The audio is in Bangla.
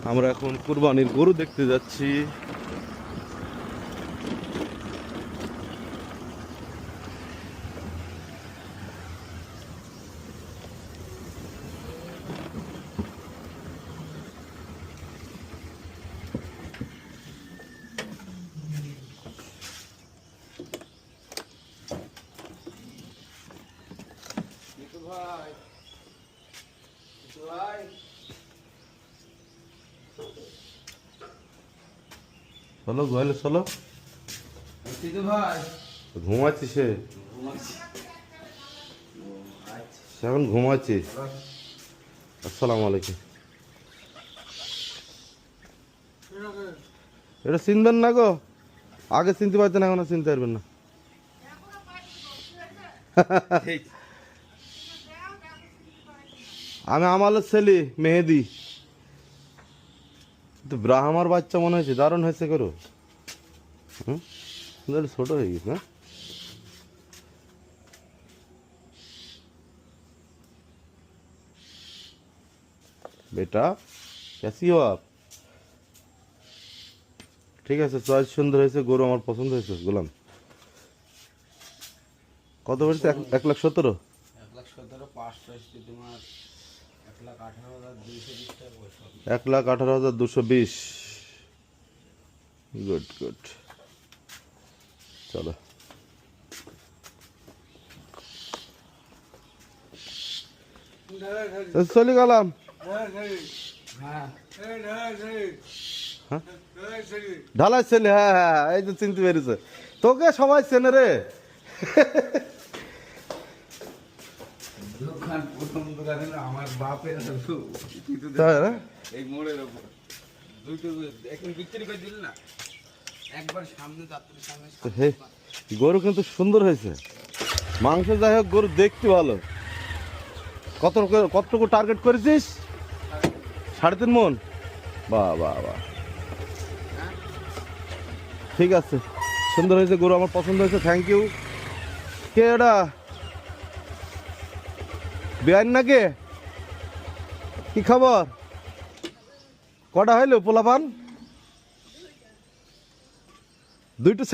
আমরা এখন কুরবানির গরু দেখতে যাচ্ছি। চলো গোয়ালে চলো। ঘুমাচ্ছি সে এখন ঘুমাচ্ছি। আসসালামু আলাইকুম। এটা চিনবেন না গো, আগে চিনতে পারতেন এখন চিনতে পারবেন না। আমি আমার ছেলে মেহেদি, তো ব্রাহ্মার বাচ্চা মনে হয়েছে, দারুণ হয়েছে করো। ছোট হয়ে গেছে না বেটা, कैसी हो आप? ঠিক আছে, চয়েস সুন্দর হয়েছে, গরু আমার পছন্দ হয়েছে। গোলাম কত বলছে? 1,17,000। 1,18,220। গুড গুড, চলো। চলে গেলাম। ঢালাই ছেলে, হ্যাঁ হ্যাঁ, এই তো চিনতে পেরেছে, তোকে সবাই চেনে রে। আমার বাপের এই মোড়ের উপর দুটো এখন বিক্রি করে দিল না, একবার সামনে যাত্রীর সামনে। গরু কিন্তু সুন্দর হয়েছে, মাংস যাই হোক, গরু দেখতে ভালো। কতটুকু টার্গেট করেছিস? 3.5 মন। বাহ বাহ বাহ, ঠিক আছে, সুন্দর হয়েছে গরু, আমার পছন্দ হয়েছে। Thank you. কে ওটা? বেআইন নাকি? কি খবর? কটা হইলো পোলাপান? 2টো।